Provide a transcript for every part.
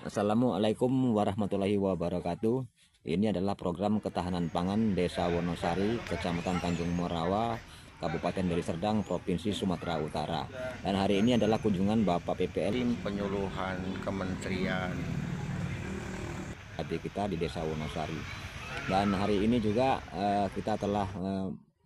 Assalamualaikum warahmatullahi wabarakatuh. Ini adalah program ketahanan pangan Desa Wonosari, Kecamatan Tanjung Morawa, Kabupaten Deli Serdang, Provinsi Sumatera Utara. Dan hari ini adalah kunjungan Bapak PPL Tim penyuluhan kementerian di kita di Desa Wonosari. Dan hari ini juga kita telah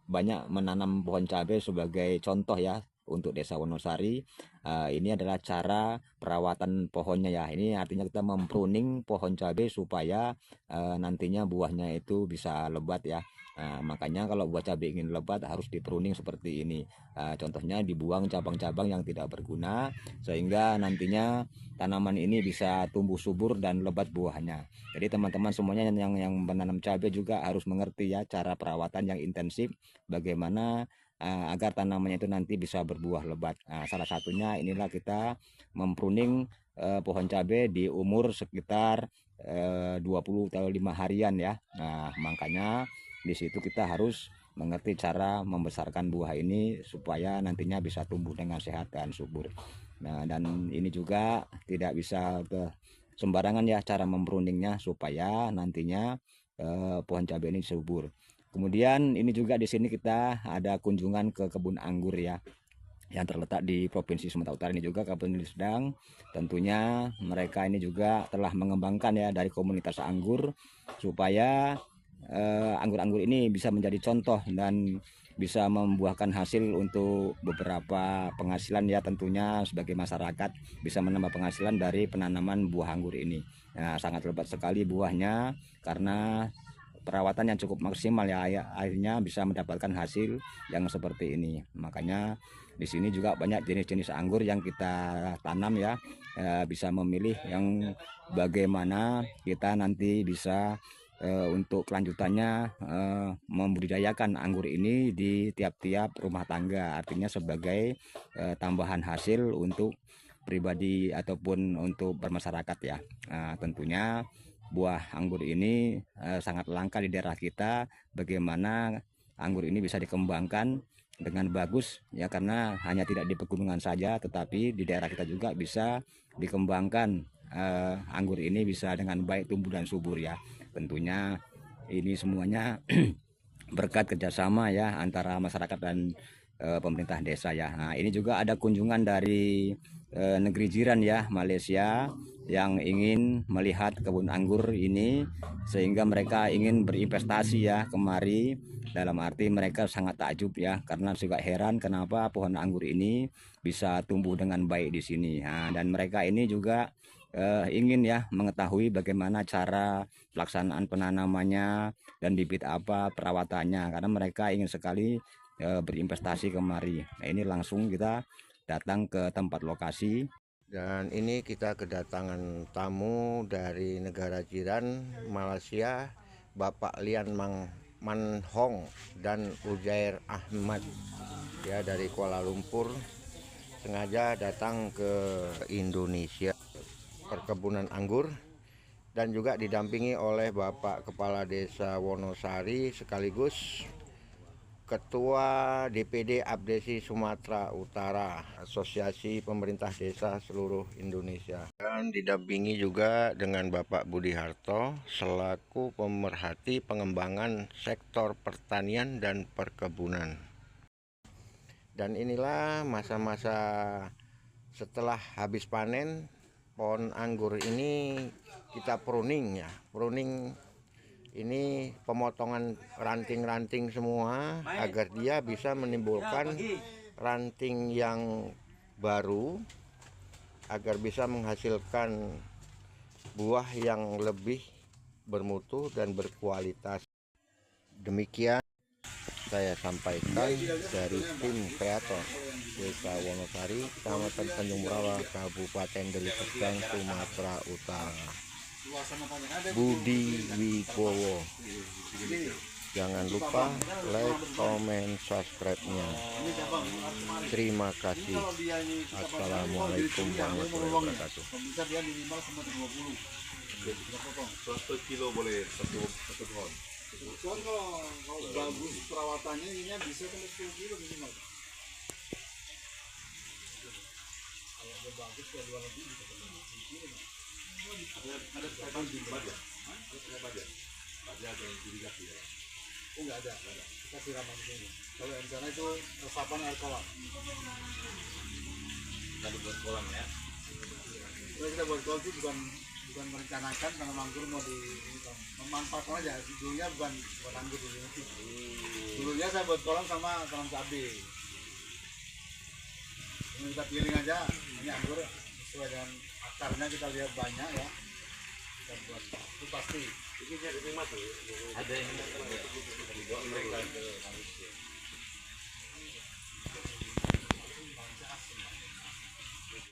banyak menanam pohon cabai sebagai contoh ya untuk Desa Wonosari. Ini adalah cara perawatan pohonnya ya. Ini artinya kita mempruning pohon cabai supaya nantinya buahnya itu bisa lebat ya. Makanya kalau buah cabai ingin lebat harus dipruning seperti ini. Contohnya dibuang cabang-cabang yang tidak berguna sehingga nantinya tanaman ini bisa tumbuh subur dan lebat buahnya. Jadi teman-teman semuanya yang menanam cabai juga harus mengerti ya cara perawatan yang intensif, bagaimana agar tanamannya itu nanti bisa berbuah lebat. Salah satunya inilah kita mempruning pohon cabai di umur sekitar 25 harian ya. Makanya di situ kita harus mengerti cara membesarkan buah ini supaya nantinya bisa tumbuh dengan sehat dan subur. Dan ini juga tidak bisa sembarangan ya cara mempruningnya supaya nantinya pohon cabai ini subur. Kemudian ini juga di sini kita ada kunjungan ke kebun anggur ya yang terletak di Provinsi Sumatera Utara ini juga Kabupaten Deli Serdang. Tentunya mereka ini juga telah mengembangkan ya dari komunitas anggur supaya anggur-anggur ini bisa menjadi contoh dan bisa membuahkan hasil untuk beberapa penghasilan ya, tentunya sebagai masyarakat bisa menambah penghasilan dari penanaman buah anggur ini. Sangat lebat sekali buahnya karena perawatan yang cukup maksimal ya, akhirnya bisa mendapatkan hasil yang seperti ini. Makanya di sini juga banyak jenis-jenis anggur yang kita tanam ya, bisa memilih yang bagaimana kita nanti bisa untuk kelanjutannya membudidayakan anggur ini di tiap-tiap rumah tangga, artinya sebagai tambahan hasil untuk pribadi ataupun untuk bermasyarakat ya. Tentunya buah anggur ini sangat langka di daerah kita. Bagaimana anggur ini bisa dikembangkan dengan bagus ya, karena hanya tidak di pegunungan saja tetapi di daerah kita juga bisa dikembangkan anggur ini bisa dengan baik tumbuh dan subur ya. Tentunya ini semuanya berkat kerjasama ya antara masyarakat dan pemerintah desa ya. Ini juga ada kunjungan dari negeri jiran ya, Malaysia, yang ingin melihat kebun anggur ini sehingga mereka ingin berinvestasi ya kemari. Dalam arti mereka sangat takjub ya, karena juga heran kenapa pohon anggur ini bisa tumbuh dengan baik di sini. Dan mereka ini juga ingin ya mengetahui bagaimana cara pelaksanaan penanamannya dan bibit apa perawatannya, karena mereka ingin sekali berinvestasi kemari. Ini langsung kita datang ke tempat lokasi. dan ini kita kedatangan tamu dari negara jiran Malaysia, Bapak Lian Man Hong dan Uzair Ahmad ya dari Kuala Lumpur, sengaja datang ke Indonesia perkebunan anggur dan juga didampingi oleh Bapak Kepala Desa Wonosari sekaligus Ketua DPD Abdesi Sumatera Utara, Asosiasi Pemerintah Desa Seluruh Indonesia. Dan didampingi juga dengan Bapak Budi Harto selaku pemerhati pengembangan sektor pertanian dan perkebunan. Dan inilah masa-masa setelah habis panen pohon anggur ini kita pruning ya. Pruning ini pemotongan ranting-ranting semua agar dia bisa menimbulkan ranting yang baru agar bisa menghasilkan buah yang lebih bermutu dan berkualitas. Demikian saya sampaikan dari tim kreator Desa Wonosari, Kecamatan Tanjung Morawa, Kabupaten Deli Serdang, Sumatera Utara. Budi Wibowo. Jangan lupa like, comment, subscribe-nya. Terima kasih. Assalamualaikum warahmatullahi wabarakatuh. Satu kilo boleh satu pohon. Kalau bagus perawatannya ini bisa kan 10 kilo minimal. Kalau bagus ya 2 lebih bisa 10 kilo. Ada sekolah di Baja. Ada sekolah Baja. Baja ada yang irigasi ya. Oh nggak ada. Kita siraman di sini. Kalau yang sana itu resapan air kolam. Nggak dibuat kolam ya. Kalau kita buat kolam itu bukan merencanakan karena anggur mau memanfaatkan aja. Dulunya bukan anggur dulu. Dulunya saya buat kolam sama tanam cabai. Ini kita pilih aja. Ini anggur sesuai dengan akarnya kita lihat banyak ya. Kita buat itu pasti. Ada yang dibawa mereka ke Malaysia.